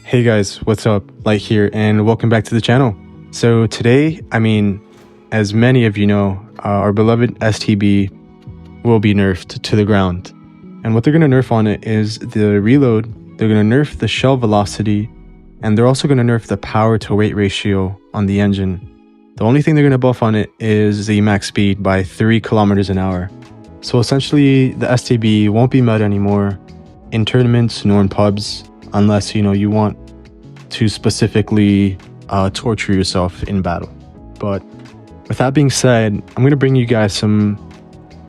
Hey guys, what's up? Light here, and welcome back to the channel. So today, as many of you know, our beloved STB will be nerfed to the ground. And what they're going to nerf on it is the reload, they're going to nerf the shell velocity, and they're also going to nerf the power to weight ratio on the engine. The only thing they're going to buff on it is the max speed by 3 kilometers an hour. So essentially, the STB won't be meta anymore in tournaments nor in pubs, unless you want to specifically torture yourself in battle. But with that being said, I'm going to bring you guys some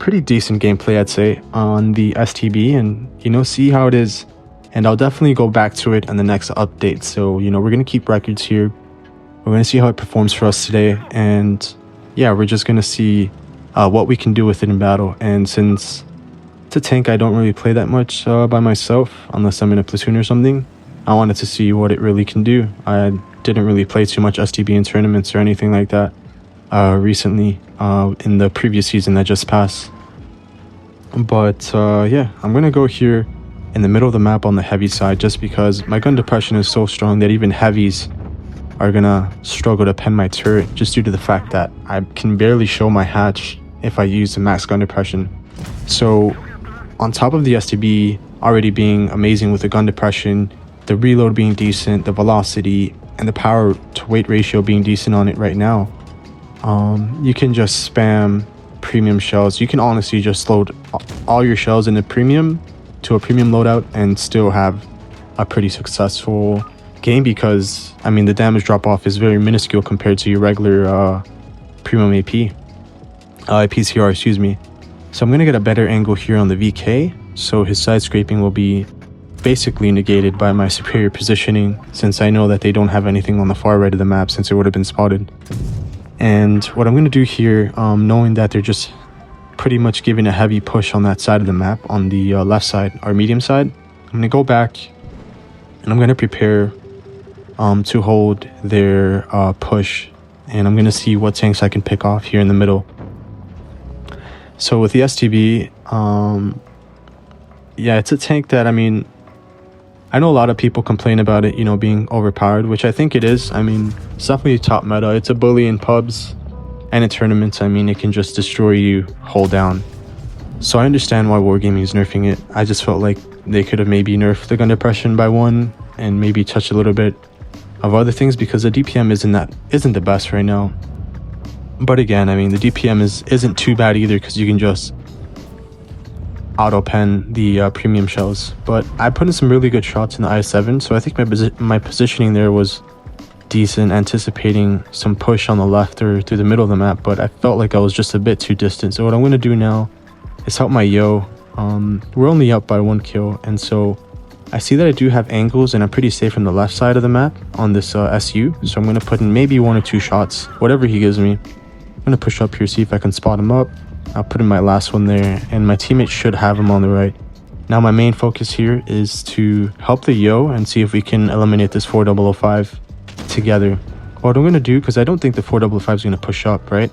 pretty decent gameplay, I'd say, on the STB and see how it is. And I'll definitely go back to it in the next update. So we're going to keep records here. We're going to see how it performs for us today, and yeah, we're just going to see what we can do with it in battle. And since it's a tank I don't really play that much by myself, unless I'm in a platoon or something, I wanted to see what it really can do. I didn't really play too much STB in tournaments or anything like that recently in the previous season that just passed. But yeah, I'm going to go here in the middle of the map on the heavy side, just because my gun depression is so strong that even heavies are going to struggle to pen my turret, just due to the fact that I can barely show my hatch if I use the max gun depression. So on top of the STB already being amazing with the gun depression, the reload being decent, the velocity, and the power to weight ratio being decent on it right now, you can just spam premium shells. You can honestly just load all your shells in a premium to a premium loadout and still have a pretty successful game, because the damage drop off is very minuscule compared to your regular premium APCR, excuse me. So I'm going to get a better angle here on the VK, so his side scraping will be basically negated by my superior positioning, since I know that they don't have anything on the far right of the map, since it would have been spotted. And what I'm going to do here, knowing that they're just pretty much giving a heavy push on that side of the map, on the left side, or medium side, I'm going to go back and I'm going to prepare to hold their push, and I'm going to see what tanks I can pick off here in the middle. So with the STB, yeah, it's a tank that, I know a lot of people complain about it, being overpowered, which I think it is. It's definitely top meta. It's a bully in pubs and in tournaments. It can just destroy you whole down. So I understand why Wargaming is nerfing it. I just felt like they could have maybe nerfed the gun depression by 1 and maybe touched a little bit of other things, because the DPM isn't the best right now. But again, the DPM isn't too bad either, because you can just auto pen the premium shells. But I put in some really good shots in the I7, so I think my positioning there was decent, anticipating some push on the left or through the middle of the map, but I felt like I was just a bit too distant. So what I'm going to do now is help my Yo. We're only up by 1 kill, and so I see that I do have angles, and I'm pretty safe from the left side of the map on this SU. So I'm going to put in maybe 1 or 2 shots, whatever he gives me. I'm going to push up here, see if I can spot him up. I'll put in my last one there, and my teammate should have him on the right. Now my main focus here is to help the Yo and see if we can eliminate this 4005 together. What I'm going to do, because I don't think the 4005 is going to push up, right?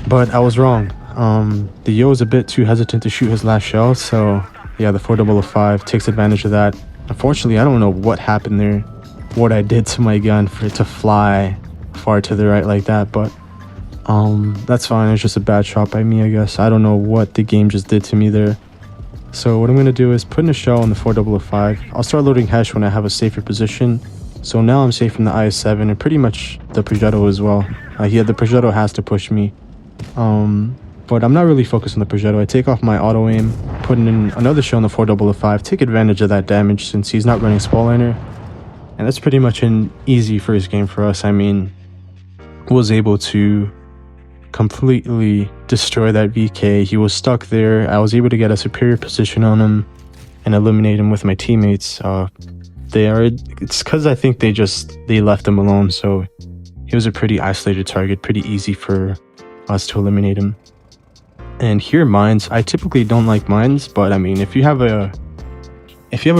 But I was wrong. The Yo is a bit too hesitant to shoot his last shell, so yeah, the 4005 takes advantage of that. Unfortunately, I don't know what happened there, what I did to my gun for it to fly far to the right like that, but that's fine. It's just a bad shot by me, I guess. I don't know what the game just did to me there. So what I'm going to do is put in a shell on the 4005. I'll start loading Hesh when I have a safer position. So now I'm safe from the IS-7 and pretty much the Progetto as well. The Progetto has to push me. But I'm not really focused on the Progetto. I take off my auto aim, putting in another shell on the 4005, take advantage of that damage since he's not running Spalliner. And that's pretty much an easy first game for us. Was able to completely destroy that VK. He was stuck there. I was able to get a superior position on him and eliminate him with my teammates. It's because I think they left him alone, so he was a pretty isolated target, pretty easy for us to eliminate him. And here mines, I typically don't like mines, but if you have a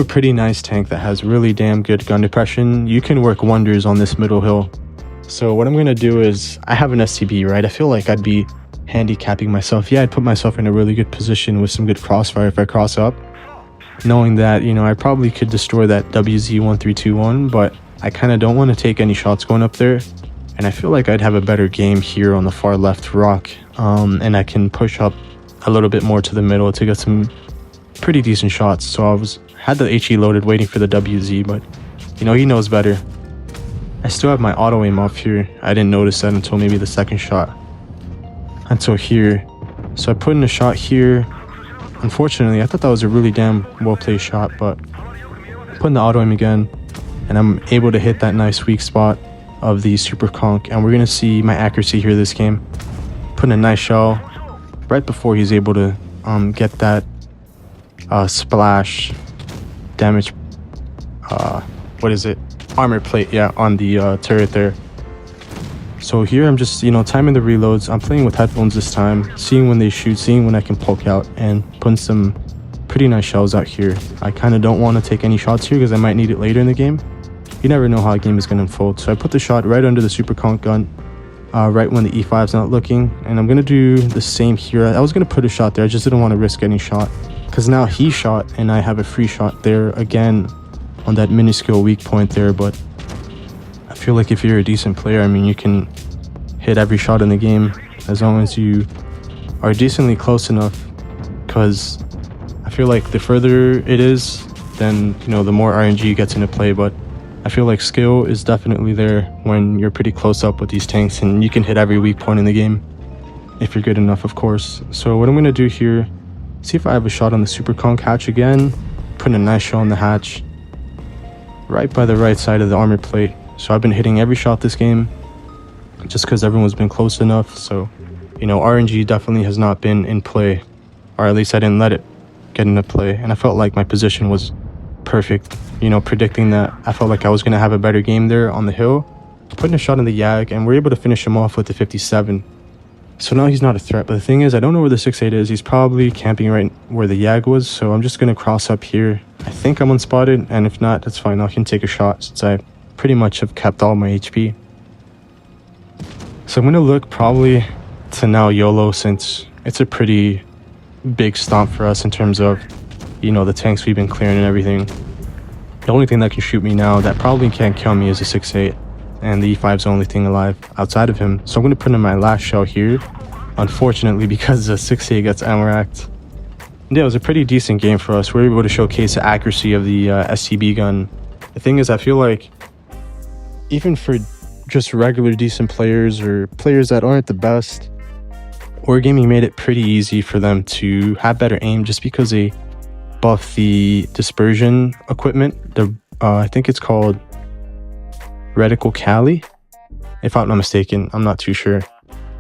pretty nice tank that has really damn good gun depression, you can work wonders on this middle hill. So what I'm going to do is, I have an STB, right? I feel like I'd be handicapping myself. Yeah, I'd put myself in a really good position with some good crossfire if I cross up. knowing that, you know, I probably could destroy that WZ-1321, but I kind of don't want to take any shots going up there. And I feel like I'd have a better game here on the far left rock, and I can push up a little bit more to the middle to get some pretty decent shots. So I had the HE loaded waiting for the WZ, but you know, he knows better. I still have my auto aim off here. I didn't notice that until maybe the second shot, until here. So I put in a shot here. Unfortunately, I thought that was a really damn well played shot, but I put in the auto aim again, and I'm able to hit that nice weak spot of the super conk, and we're gonna see my accuracy here this game. Putting a nice shell right before he's able to get that splash damage, what is it, armor plate, yeah, on the turret there. So here I'm just, you know, timing the reloads. I'm playing with headphones this time, seeing when they shoot, seeing when I can poke out, and putting some pretty nice shells out here. I kind of don't want to take any shots here because I might need it later in the game. You never know how a game is going to unfold. So I put the shot right under the super conk gun, right when the E5's not looking, and I'm going to do the same here. I was going to put a shot there, I just didn't want to risk any shot, because now he shot and I have a free shot there again on that minuscule weak point there. But I feel like if you're a decent player, I mean, you can hit every shot in the game as long as you are decently close enough, because I feel like the further it is, then, you know, the more RNG gets into play. But I feel like skill is definitely there when you're pretty close up with these tanks, and you can hit every weak point in the game if you're good enough, of course. So what I'm going to do here, see if I have a shot on the super conk hatch again, putting a nice shot on the hatch right by the right side of the armor plate. So I've been hitting every shot this game just because everyone's been close enough. So, you know, RNG definitely has not been in play, or at least I didn't let it get into play, and I felt like my position was perfect. You know, predicting that, I felt like I was going to have a better game there on the hill, putting a shot in the Yag, and we're able to finish him off with the 57. So now he's not a threat, but the thing is, I don't know where the 6.8 is. He's probably camping right where the Yag was, so I'm just going to cross up here. I think I'm unspotted, and if not, that's fine. I can take a shot since I pretty much have kept all my HP. So I'm going to look probably to now YOLO, since it's a pretty big stomp for us in terms of, you know, the tanks we've been clearing and everything. The only thing that can shoot me now that probably can't kill me is a 6.8, and the E5's the only thing alive outside of him. So I'm going to put in my last shell here, unfortunately, because the 6.8 gets ammo racked. Yeah, it was a pretty decent game for us. We were able to showcase the accuracy of the STB gun. The thing is, I feel like even for just regular decent players, or players that aren't the best, Wargaming made it pretty easy for them to have better aim, just because they buff the dispersion equipment. The I think it's called reticle Cali, if I'm not mistaken. I'm not too sure.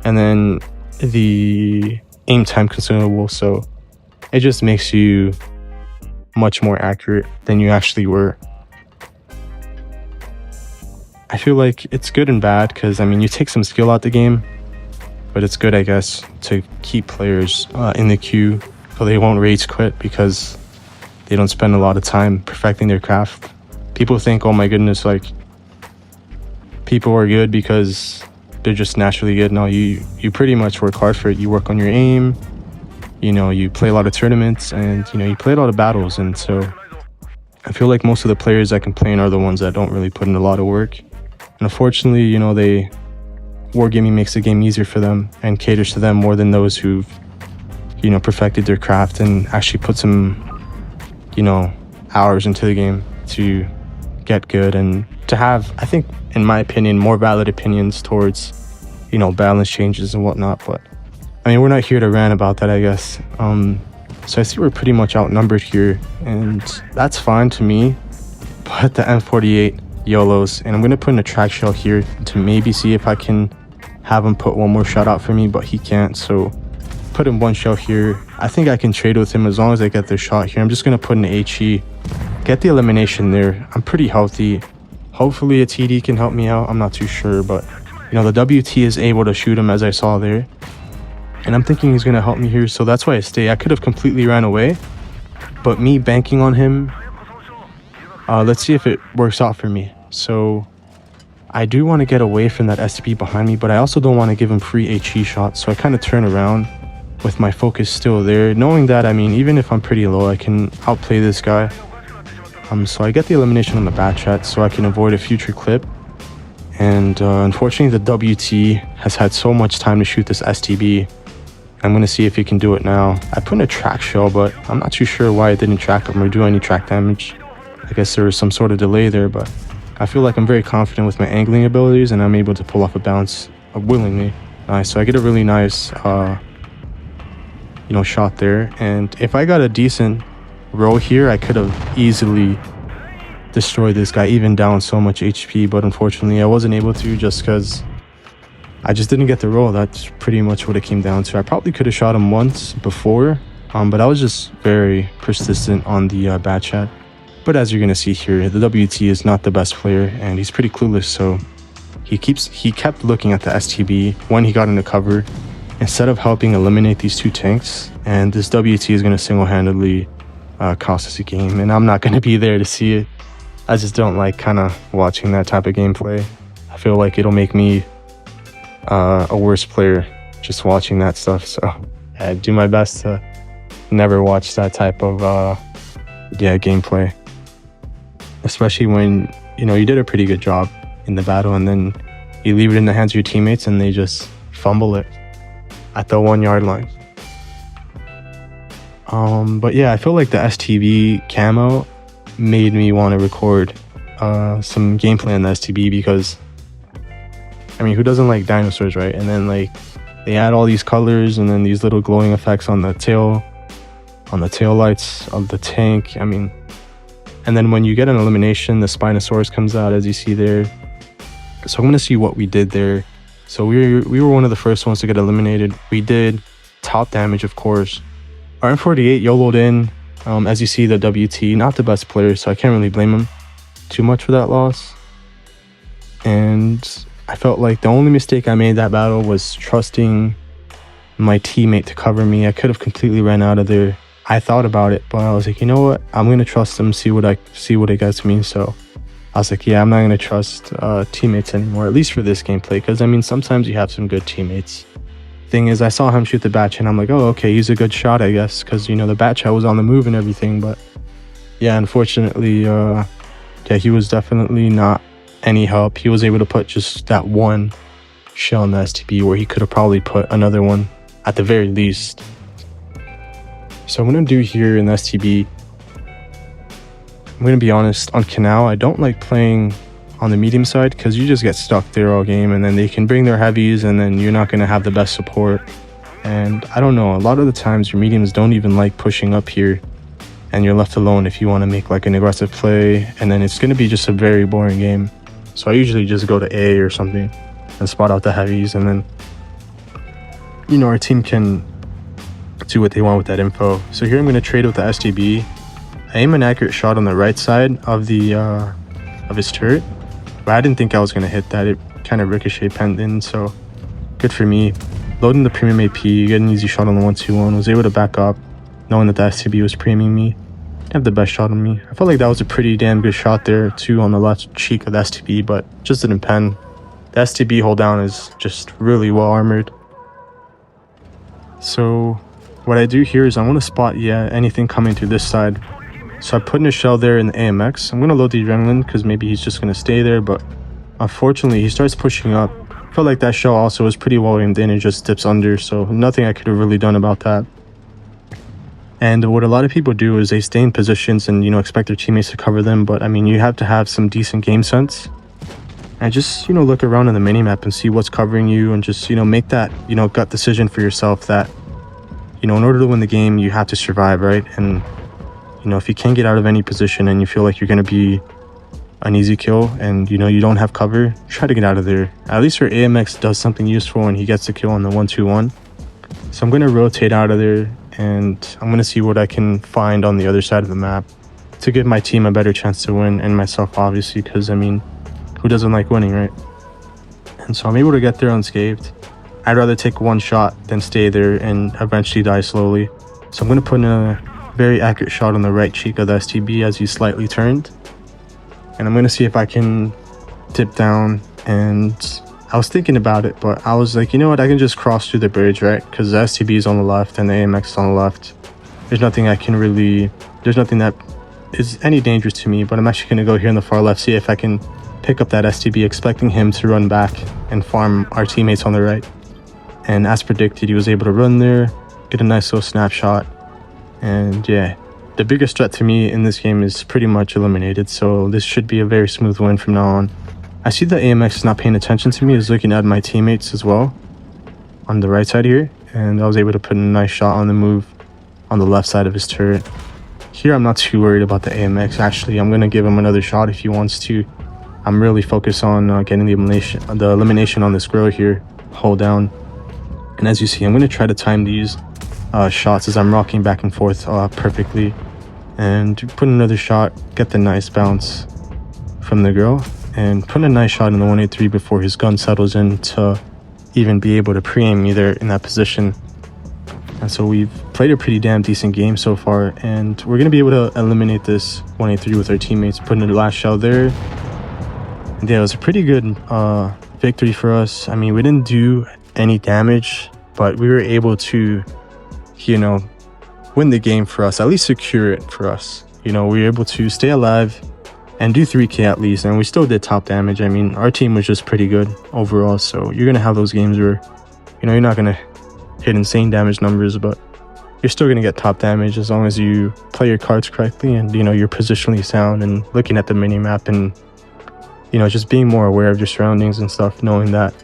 And then the aim time consumable, so it just makes you much more accurate than you actually were. I feel like it's good and bad, because I mean, you take some skill out the game, but it's good, I guess, to keep players in the queue so they won't rage quit because they don't spend a lot of time perfecting their craft. People think, oh my goodness, like, people are good because they're just naturally good. No, you pretty much work hard for it. You work on your aim, you know, you play a lot of tournaments, and, you know, you play a lot of battles. And so I feel like most of the players that complain are the ones that don't really put in a lot of work. And unfortunately, you know, Wargaming makes the game easier for them and caters to them more than those who've, you know, perfected their craft and actually put some, you know, hours into the game to get good, and to have, I think, in my opinion, more valid opinions towards, you know, balance changes and whatnot. But I mean, we're not here to rant about that, I guess. So I see we're pretty much outnumbered here, and that's fine to me. But the M48 YOLOs, and I'm going to put in a track shell here to maybe see if I can have him put one more shot out for me, but he can't. So put in one shell here. I think I can trade with him as long as I get their shot here. I'm just going to put in an HE, get the elimination there. I'm pretty healthy. Hopefully a TD can help me out. I'm not too sure, but you know, the WT is able to shoot him, as I saw there, and I'm thinking he's going to help me here, so that's why I stay. I could have completely ran away, but me banking on him, let's see if it works out for me. So I do want to get away from that STB behind me, but I also don't want to give him free HE shots, so I kind of turn around with my focus still there, knowing that, I mean, even if I'm pretty low, I can outplay this guy. So I get the elimination on the back chat so I can avoid a future clip. And unfortunately, the WT has had so much time to shoot this STB. I'm going to see if he can do it now. I put in a track shell, but I'm not too sure why it didn't track him or do any track damage. I guess there was some sort of delay there, but I feel like I'm very confident with my angling abilities and I'm able to pull off a bounce willingly. Nice. So I get a really nice, shot there. And if I got a decent roll here, I could have easily destroyed this guy, even down so much HP. But unfortunately, I wasn't able to just because I just didn't get the roll. That's pretty much what it came down to. I probably could have shot him once before, but I was just very persistent on the bat chat. But as you're going to see here, the WT is not the best player and he's pretty clueless. So he kept looking at the STB when he got into cover instead of helping eliminate these two tanks. And this WT is going to single-handedly cost us a game. And I'm not going to be there to see it. I just don't like kind of watching that type of gameplay. I feel like it'll make me a worse player just watching that stuff. So I do my best to never watch that type of gameplay, especially when you did a pretty good job in the battle and then you leave it in the hands of your teammates and they just fumble it at the 1 yard line. But yeah, I feel like the STB camo made me want to record some gameplay on the STB because I mean, who doesn't like dinosaurs, right? And then like they add all these colors and then these little glowing effects on the tail lights of the tank. I mean, and then when you get an elimination, the Spinosaurus comes out, as you see there. So I'm gonna see what we did there. So we were one of the first ones to get eliminated. We did top damage, of course. Our M48 YOLO'd in. As you see, the WT, not the best player, so I can't really blame him too much for that loss. And I felt like the only mistake I made that battle was trusting my teammate to cover me. I could have completely ran out of there. I thought about it, but I was like, you know what? I'm gonna trust him, see what it gets me. So I was like, yeah, I'm not gonna trust teammates anymore, at least for this gameplay, because I mean, sometimes you have some good teammates. Thing is, I saw him shoot the batch and I'm like, oh, okay, he's a good shot, I guess, because the batch was on the move and everything. But yeah, unfortunately, he was definitely not any help. He was able to put just that one shell in the STB where he could have probably put another one at the very least. So I'm gonna do here in the STB, I'm gonna be honest, on Canal, I don't like playing on the medium side because you just get stuck there all game and then they can bring their heavies and then you're not going to have the best support. And I don't know, a lot of the times your mediums don't even like pushing up here and you're left alone if you want to make like an aggressive play, and then it's going to be just a very boring game. So I usually just go to A or something and spot out the heavies, and then our team can do what they want with that info. So here I'm going to trade with the STB. I aim an accurate shot on the right side of the of his turret, but I didn't think I was going to hit that. It kind of ricochet penned in, so good for me. Loading the premium AP, get an easy shot on the 1-2-1, was able to back up knowing that the STB was premiuming me. Didn't have the best shot on me. I felt like that was a pretty damn good shot there too on the left cheek of the STB, but just didn't pen. The STB hold down is just really well armored. So what I do here is I want to spot anything coming through this side. So I put in a shell there in the AMX. I'm going to load the adrenaline because maybe he's just going to stay there, but unfortunately he starts pushing up. I felt like that shell also was pretty well aimed in and just dips under, so nothing I could have really done about that. And what a lot of people do is they stay in positions and expect their teammates to cover them, but I mean, you have to have some decent game sense and just look around on the minimap and see what's covering you, and just make that gut decision for yourself that in order to win the game you have to survive, right? And if you can't get out of any position and you feel like you're going to be an easy kill and you don't have cover, try to get out of there. At least your AMX does something useful when he gets the kill on the 1-2-1. So I'm going to rotate out of there and I'm going to see what I can find on the other side of the map to give my team a better chance to win, and myself obviously, because I mean, who doesn't like winning, right? And so I'm able to get there unscathed. I'd rather take one shot than stay there and eventually die slowly. So I'm going to put in a very accurate shot on the right cheek of the STB as he slightly turned, and I'm going to see if I can dip down and I was thinking about it, but I was like, you know what, I can just cross through the bridge, right? Because the STB is on the left and the AMX is on the left. There's nothing that is any dangerous to me, but I'm actually going to go here on the far left, see if I can pick up that STB, expecting him to run back and farm our teammates on the right. And as predicted, he was able to run there, get a nice little snapshot. And yeah, the biggest threat to me in this game is pretty much eliminated, so this should be a very smooth win from now on. I see the AMX is not paying attention to me, is looking at my teammates as well on the right side here, and I was able to put a nice shot on the move on the left side of his turret. Here I'm not too worried about the AMX. Actually, I'm going to give him another shot if he wants to. I'm really focused on getting the elimination on this grill here, hold down. And as you see, I'm going to try to time these shots as I'm rocking back and forth perfectly, and put another shot, get the nice bounce from the grill, and put a nice shot in the 183 before his gun settles in to even be able to pre-aim me there in that position. And so we've played a pretty damn decent game so far, and we're going to be able to eliminate this 183 with our teammates, putting the last shell there. And yeah, it was a pretty good victory for us. I mean, we didn't do any damage, but we were able to, you know, win the game for us, at least secure it for us. You know, we were able to stay alive and do 3k at least, and we still did top damage. I mean, our team was just pretty good overall, so you're gonna have those games where, you know, you're not gonna hit insane damage numbers, but you're still gonna get top damage as long as you play your cards correctly and, you know, you're positionally sound and looking at the mini map and, you know, just being more aware of your surroundings and stuff, knowing that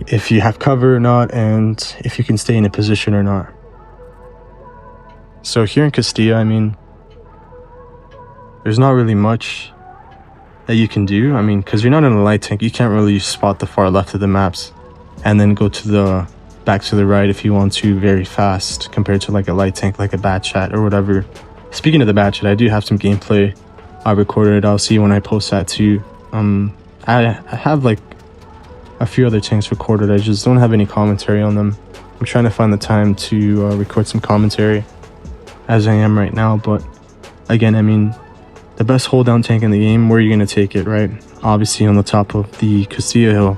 if you have cover or not and if you can stay in a position or not. So here in Castilla, I mean, there's not really much that you can do. I mean, because you're not in a light tank, you can't really spot the far left of the maps and then go to the back to the right if you want to very fast compared to like a light tank, like a bat chat or whatever. Speaking of the bat chat, I do have some gameplay I recorded. I'll see when I post that too. I have like a few other tanks recorded, I just don't have any commentary on them. I'm trying to find the time to record some commentary as I am right now, but again, I mean, the best hold down tank in the game, where are you going to take it, right? Obviously on the top of the Castilla hill.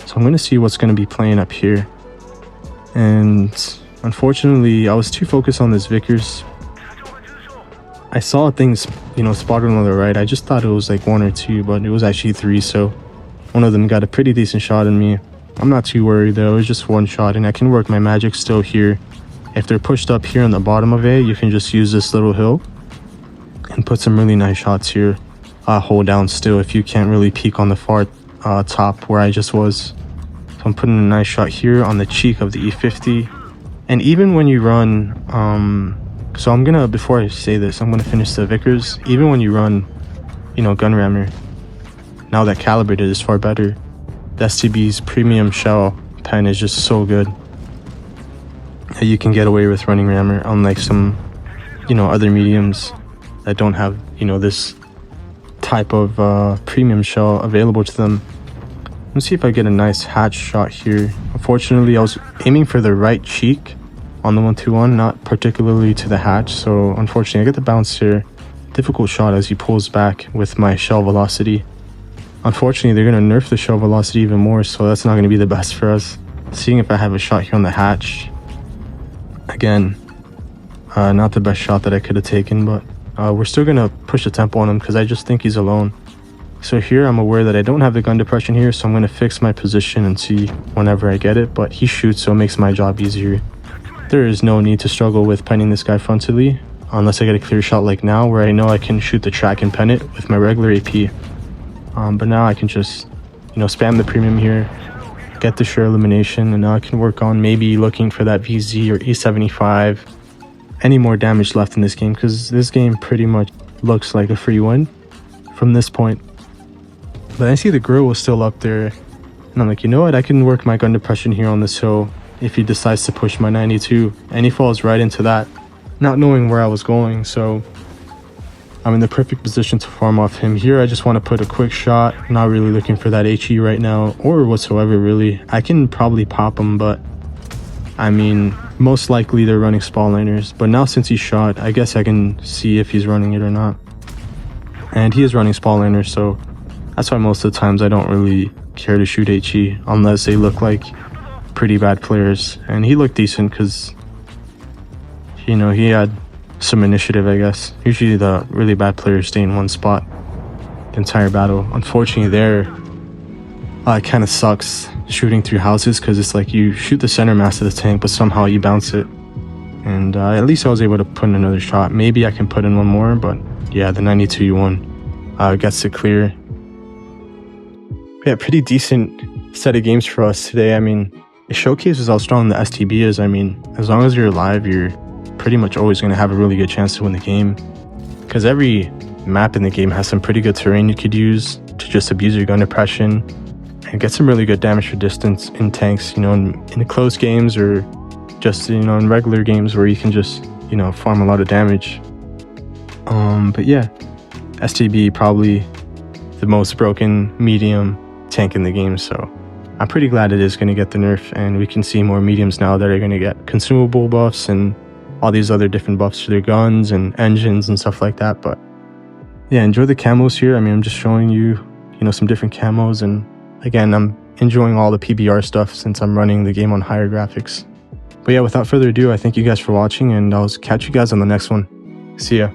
So I'm going to see what's going to be playing up here. And unfortunately, I was too focused on this Vickers. I saw things, you know, spotted on the right. I just thought it was like 1 or 2, but it was actually 3. So one of them got a pretty decent shot on me. I'm not too worried though. It was just 1 shot, and I can work my magic still here. If they're pushed up here on the bottom of A, you can just use this little hill and put some really nice shots here. Hold down still if you can't really peek on the far top where I just was. So I'm putting a nice shot here on the cheek of the E50. And even when you run, so I'm gonna, before I say this, I'm gonna finish the Vickers. Even when you run, you know, gun rammer, now that calibrated is far better. The STB's premium shell pen is just so good. You can get away with running rammer, unlike some, you know, other mediums that don't have, you know, this type of premium shell available to them. Let's see if I get a nice hatch shot here. Unfortunately, I was aiming for the right cheek on the 121, not particularly to the hatch, so unfortunately I get the bounce here. Difficult shot as he pulls back with my shell velocity. Unfortunately, they're going to nerf the shell velocity even more, so that's not going to be the best for us. Seeing if I have a shot here on the hatch. Again, not the best shot that I could have taken, but we're still going to push the tempo on him because I just think he's alone. So here I'm aware that I don't have the gun depression here, so I'm going to fix my position and see whenever I get it, but he shoots, so it makes my job easier. There is no need to struggle with penning this guy frontally, unless I get a clear shot like now, where I know I can shoot the track and pen it with my regular AP. But now I can just, you know, spam the premium here, get the sure elimination, and now I can work on maybe looking for that VZ or E75. Any more damage left in this game, because this game pretty much looks like a free win from this point. But I see the grill was still up there, and I'm like, you know what, I can work my gun depression here on this hill if he decides to push my 92, and he falls right into that, not knowing where I was going. So I'm in the perfect position to farm off him. Here I just want to put a quick shot, not really looking for that HE right now or whatsoever really. I can probably pop him, but I mean, most likely they're running spallliners. But now since he's shot, I guess I can see if he's running it or not. And he is running spallliners, so That's why most of the times I don't really care to shoot HE unless they look like pretty bad players. And he looked decent because, you know, he had some initiative, I guess. Usually the really bad players stay in one spot the entire battle. Unfortunately there, it kind of sucks shooting through houses because it's like you shoot the center mass of the tank but somehow you bounce it. And at least I was able to put in another shot. Maybe I can put in one more, but yeah, the 92U1 gets it clear. Yeah, pretty decent set of games for us today. I mean, it showcases how strong the STB is. I mean, as long as you're alive, you're pretty much always going to have a really good chance to win the game. Because every map in the game has some pretty good terrain you could use to just abuse your gun depression and get some really good damage for distance in tanks, you know, in close games or just, you know, in regular games where you can just, you know, farm a lot of damage. But yeah, STB probably the most broken medium tank in the game, so I'm pretty glad it is going to get the nerf, and we can see more mediums now that are going to get consumable buffs and all these other different buffs to their guns and engines and stuff like that. But yeah, enjoy the camos here. I mean, I'm just showing you, you know, some different camos, and again, I'm enjoying all the PBR stuff since I'm running the game on higher graphics. But yeah, without further ado, I thank you guys for watching, and I'll catch you guys on the next one. See ya.